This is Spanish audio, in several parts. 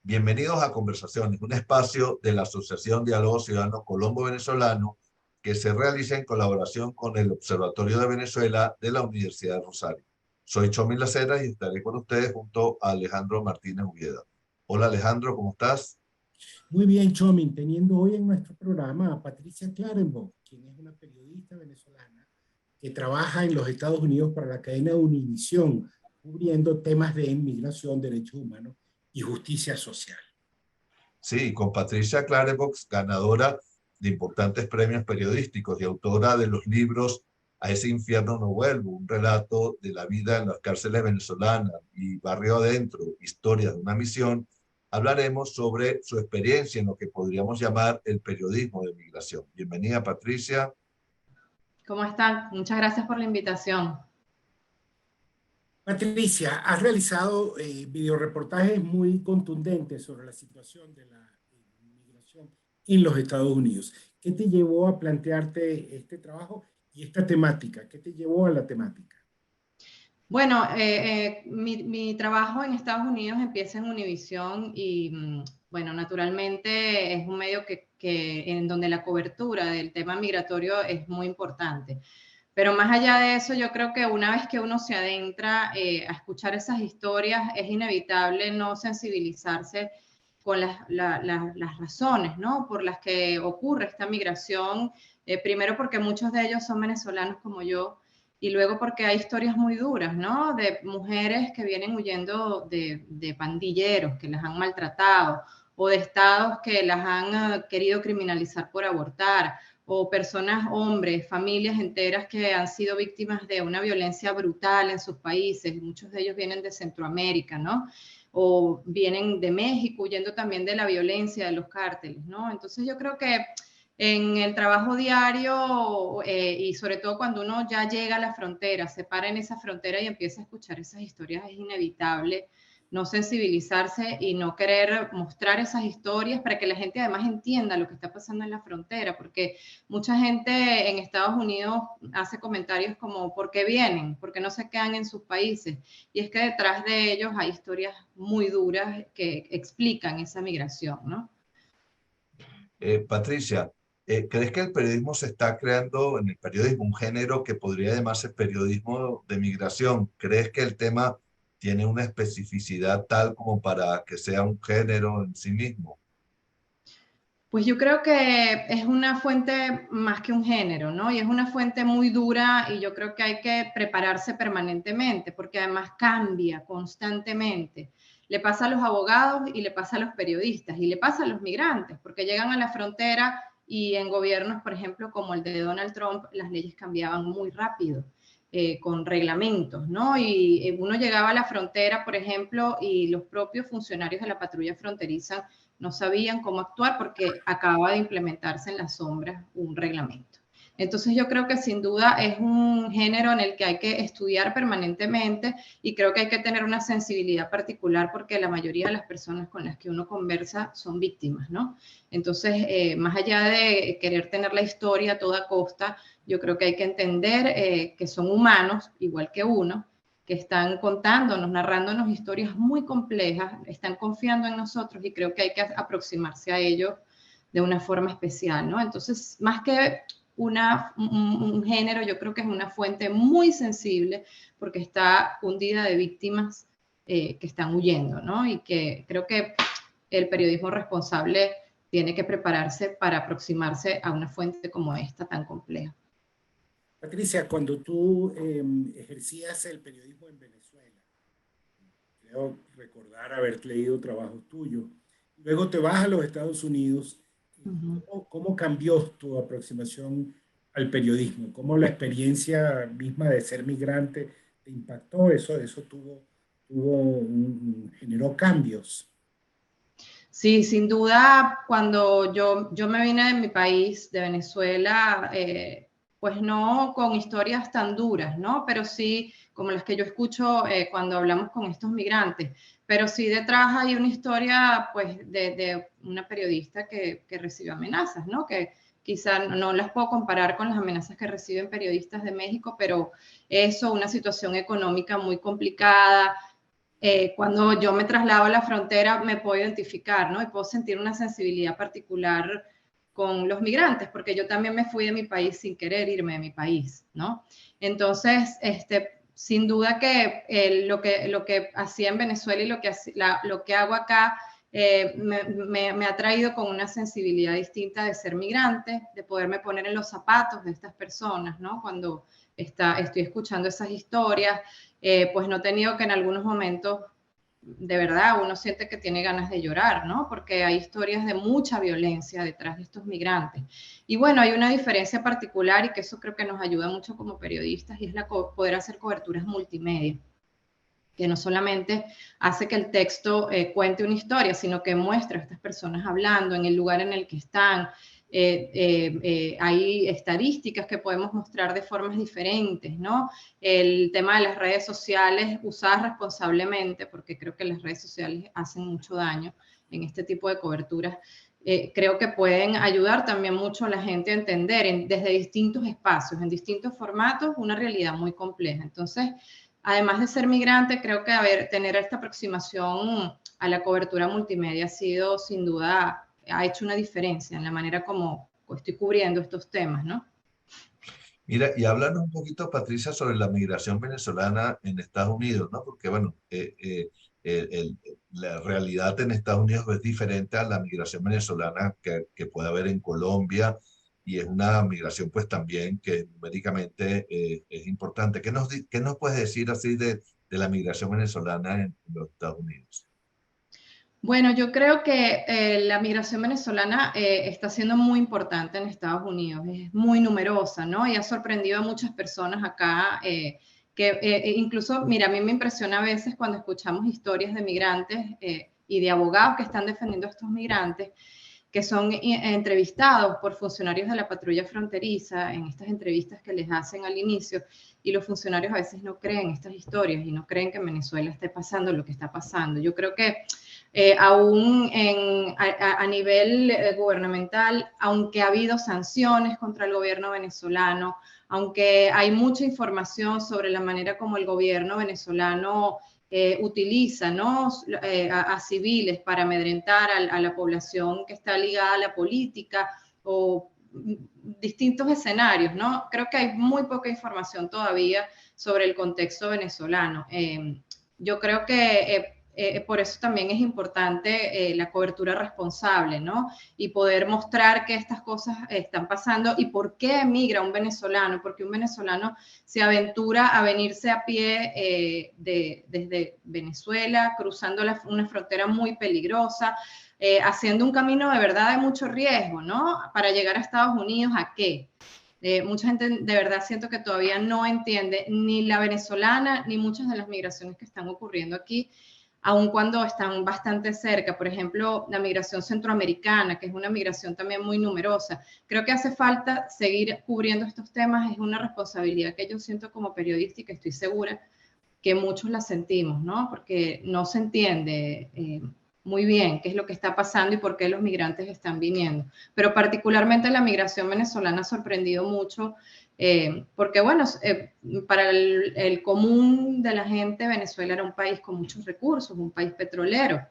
Bienvenidos a Conversaciones, un espacio de la Asociación Diálogo Ciudadano Colombo-Venezolano que se realiza en colaboración con el Observatorio de Venezuela de la Universidad de Rosario. Soy Chomil Lacera y estaré con ustedes junto a Alejandro Martínez Ujeda. Hola Alejandro, ¿cómo estás? Muy bien, Chomin, teniendo hoy en nuestro programa a Patricia Clarenbock, quien es una periodista venezolana que trabaja en los Estados Unidos para la cadena Univisión, cubriendo temas de inmigración, derechos humanos y justicia social. Sí, con Patricia Clarebox, ganadora de importantes premios periodísticos y autora de los libros A ese infierno no vuelvo, un relato de la vida en las cárceles venezolanas y Barrio Adentro, historias de una misión, hablaremos sobre su experiencia en lo que podríamos llamar el periodismo de migración. Bienvenida, Patricia. ¿Cómo están? Muchas gracias por la invitación. Patricia, has realizado videoreportajes muy contundentes sobre la situación de la migración en los Estados Unidos. ¿Qué te llevó a plantearte este trabajo y esta temática? ¿Qué te llevó a la temática? Bueno, mi trabajo en Estados Unidos empieza en Univisión y, bueno, naturalmente es un medio en donde la cobertura del tema migratorio es muy importante. Pero más allá de eso, yo creo que una vez que uno se adentra a escuchar esas historias, es inevitable no sensibilizarse con las razones, ¿no? Por las que ocurre esta migración. Primero porque muchos de ellos son venezolanos como yo, y luego porque hay historias muy duras, ¿no? De mujeres que vienen huyendo de pandilleros que las han maltratado, o de estados que las han querido criminalizar por abortar, o personas, hombres, familias enteras que han sido víctimas de una violencia brutal en sus países. Muchos de ellos vienen de Centroamérica, ¿no? O vienen de México, huyendo también de la violencia de los cárteles, ¿no? Entonces yo creo que en el trabajo diario y sobre todo cuando uno ya llega a la frontera, se para en esa frontera y empieza a escuchar esas historias, es inevitable no sensibilizarse y no querer mostrar esas historias para que la gente además entienda lo que está pasando en la frontera, porque mucha gente en Estados Unidos hace comentarios como ¿por qué vienen? ¿Por qué no se quedan en sus países? Y es que detrás de ellos hay historias muy duras que explican esa migración, ¿no? Patricia, ¿crees que el periodismo se está creando en el periodismo un género que podría llamarse periodismo de migración? ¿Crees que el tema tiene una especificidad tal como para que sea un género en sí mismo? Pues yo creo que es una fuente más que un género, ¿no? Y es una fuente muy dura y yo creo que hay que prepararse permanentemente porque además cambia constantemente. Le pasa a los abogados y le pasa a los periodistas y le pasa a los migrantes porque llegan a la frontera y en gobiernos, por ejemplo, como el de Donald Trump, las leyes cambiaban muy rápido. Con reglamentos, ¿no? Y uno llegaba a la frontera, por ejemplo, y los propios funcionarios de la patrulla fronteriza no sabían cómo actuar porque acaba de implementarse en las sombras un reglamento. Entonces yo creo que sin duda es un género en el que hay que estudiar permanentemente y creo que hay que tener una sensibilidad particular porque la mayoría de las personas con las que uno conversa son víctimas, ¿no? Entonces, más allá de querer tener la historia a toda costa, yo creo que hay que entender que son humanos, igual que uno, que están contándonos, narrándonos historias muy complejas, están confiando en nosotros y creo que hay que aproximarse a ellos de una forma especial, ¿no? Entonces, más que un género, yo creo que es una fuente muy sensible porque está hundida de víctimas que están huyendo, ¿no? Y que creo que el periodismo responsable tiene que prepararse para aproximarse a una fuente como esta tan compleja. Patricia, cuando tú ejercías el periodismo en Venezuela, creo recordar haber leído trabajos tuyos, luego te vas a los Estados Unidos, ¿cómo cambió tu aproximación al periodismo? ¿Cómo la experiencia misma de ser migrante te impactó? Eso generó cambios. Sí, sin duda, cuando yo me vine de mi país, de Venezuela, pues no con historias tan duras, ¿no? Pero sí, como las que yo escucho cuando hablamos con estos migrantes, pero sí detrás hay una historia, pues, de una periodista que recibe amenazas, ¿no? Que quizá no las puedo comparar con las amenazas que reciben periodistas de México, pero eso, una situación económica muy complicada, cuando yo me traslado a la frontera me puedo identificar, ¿no? Y puedo sentir una sensibilidad particular con los migrantes, porque yo también me fui de mi país sin querer irme de mi país, ¿no? Entonces, sin duda que lo que hacía en Venezuela y lo que hago acá me ha traído con una sensibilidad distinta de ser migrante, de poderme poner en los zapatos de estas personas, ¿no? Cuando estoy escuchando esas historias, pues no he tenido que en algunos momentos, de verdad, uno siente que tiene ganas de llorar, ¿no? Porque hay historias de mucha violencia detrás de estos migrantes. Y bueno, hay una diferencia particular y que eso creo que nos ayuda mucho como periodistas y es poder hacer coberturas multimedia, que no solamente hace que el texto cuente una historia, sino que muestra a estas personas hablando en el lugar en el que están. Hay estadísticas que podemos mostrar de formas diferentes, ¿no? El tema de las redes sociales, usadas responsablemente, porque creo que las redes sociales hacen mucho daño en este tipo de coberturas, creo que pueden ayudar también mucho a la gente a entender desde distintos espacios, en distintos formatos, una realidad muy compleja. Entonces, además de ser migrante, creo que tener esta aproximación a la cobertura multimedia ha sido, sin duda, ha hecho una diferencia en la manera como estoy cubriendo estos temas, ¿no? Mira, y háblanos un poquito, Patricia, sobre la migración venezolana en Estados Unidos, ¿no? Porque, bueno, la realidad en Estados Unidos es diferente a la migración venezolana que puede haber en Colombia, y es una migración, pues, también que numéricamente es importante. ¿Qué nos puedes decir así de la migración venezolana en los Estados Unidos? Bueno, yo creo que la migración venezolana está siendo muy importante en Estados Unidos, es muy numerosa, ¿no? Y ha sorprendido a muchas personas acá, incluso, mira, a mí me impresiona a veces cuando escuchamos historias de migrantes y de abogados que están defendiendo a estos migrantes, que son entrevistados por funcionarios de la patrulla fronteriza en estas entrevistas que les hacen al inicio, y los funcionarios a veces no creen estas historias y no creen que en Venezuela esté pasando lo que está pasando. Yo creo que aún a nivel gubernamental, aunque ha habido sanciones contra el gobierno venezolano, aunque hay mucha información sobre la manera como el gobierno venezolano utiliza, ¿no? a civiles para amedrentar a la población que está ligada a la política o distintos escenarios, ¿no? Creo que hay muy poca información todavía sobre el contexto venezolano. Yo creo que por eso también es importante la cobertura responsable, ¿no? Y poder mostrar que estas cosas están pasando y por qué emigra un venezolano, porque un venezolano se aventura a venirse a pie desde Venezuela, cruzando una frontera muy peligrosa, haciendo un camino de verdad de mucho riesgo, ¿no? Para llegar a Estados Unidos, ¿a qué? Mucha gente de verdad siento que todavía no entiende ni la venezolana ni muchas de las migraciones que están ocurriendo aquí, aun cuando están bastante cerca. Por ejemplo, la migración centroamericana, que es una migración también muy numerosa. Creo que hace falta seguir cubriendo estos temas, es una responsabilidad que yo siento como periodista y que estoy segura que muchos la sentimos, ¿no? Porque no se entiende muy bien qué es lo que está pasando y por qué los migrantes están viniendo. Pero particularmente la migración venezolana ha sorprendido mucho, porque bueno, para el común de la gente, Venezuela era un país con muchos recursos, un país petrolero.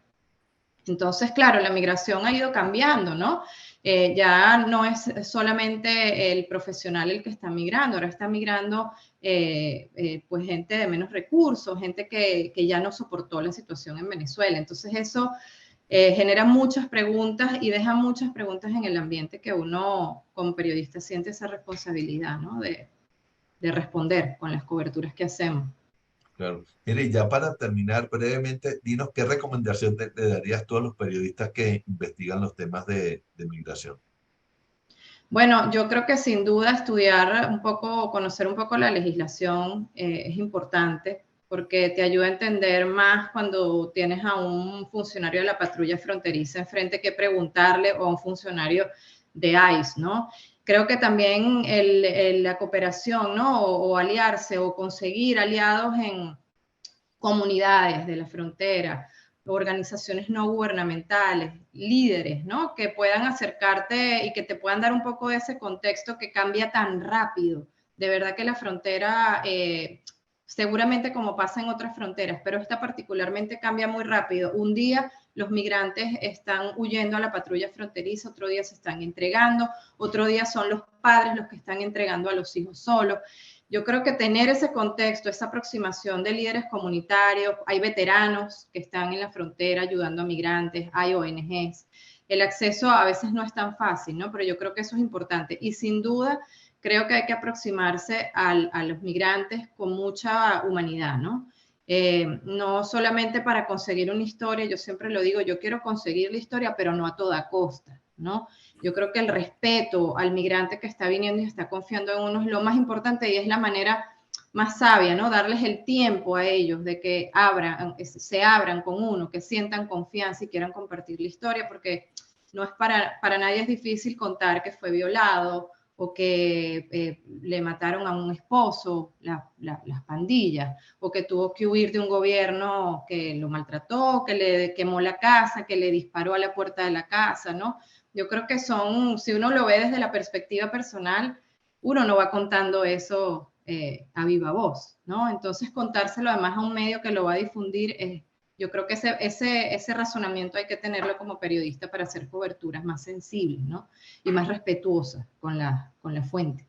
Entonces, claro, la migración ha ido cambiando, ¿no? Ya no es solamente el profesional el que está migrando, ahora está migrando pues gente de menos recursos, gente que ya no soportó la situación en Venezuela. Entonces eso genera muchas preguntas y deja muchas preguntas en el ambiente que uno como periodista siente esa responsabilidad, ¿no? De responder con las coberturas que hacemos. Claro. Mire, ya para terminar brevemente, dinos qué recomendación le darías tú a los periodistas que investigan los temas de migración. Bueno, yo creo que sin duda estudiar un poco, conocer un poco la legislación es importante porque te ayuda a entender más cuando tienes a un funcionario de la patrulla fronteriza enfrente que preguntarle o a un funcionario de ICE, ¿no? Creo que también la cooperación, ¿no? O aliarse o conseguir aliados en comunidades de la frontera, organizaciones no gubernamentales, líderes, ¿no? Que puedan acercarte y que te puedan dar un poco de ese contexto que cambia tan rápido. De verdad que la frontera seguramente como pasa en otras fronteras, pero esta particularmente cambia muy rápido. Un día los migrantes están huyendo a la patrulla fronteriza, otro día se están entregando, otro día son los padres los que están entregando a los hijos solos. Yo creo que tener ese contexto, esa aproximación de líderes comunitarios, hay veteranos que están en la frontera ayudando a migrantes, hay ONGs. El acceso a veces no es tan fácil, ¿no? Pero yo creo que eso es importante. Y sin duda, creo que hay que aproximarse a los migrantes con mucha humanidad, ¿no? No solamente para conseguir una historia, yo siempre lo digo, yo quiero conseguir la historia, pero no a toda costa, ¿no? Yo creo que el respeto al migrante que está viniendo y está confiando en uno es lo más importante y es la manera más sabia, ¿no? Darles el tiempo a ellos de que se abran con uno, que sientan confianza y quieran compartir la historia, porque no es para nadie es difícil contar que fue violado o que le mataron a un esposo, las pandillas, o que tuvo que huir de un gobierno que lo maltrató, que le quemó la casa, que le disparó a la puerta de la casa, ¿no? Yo creo que si uno lo ve desde la perspectiva personal, uno no va contando eso a viva voz, ¿no? Entonces contárselo además a un medio que lo va a difundir, yo creo que ese razonamiento hay que tenerlo como periodista para hacer coberturas más sensibles, ¿no? Y más respetuosas con la fuente.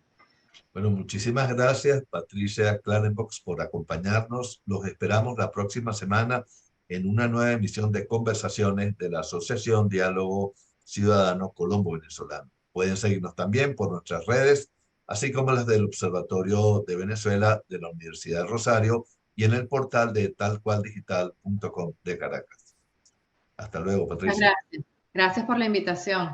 Bueno, muchísimas gracias, Patricia Klarenbox, por acompañarnos. Los esperamos la próxima semana en una nueva emisión de Conversaciones de la Asociación Diálogo Ciudadano Colombo-Venezolano. Pueden seguirnos también por nuestras redes, así como las del Observatorio de Venezuela de la Universidad de Rosario y en el portal de talcualdigital.com de Caracas. Hasta luego, Patricia. Gracias. Gracias por la invitación.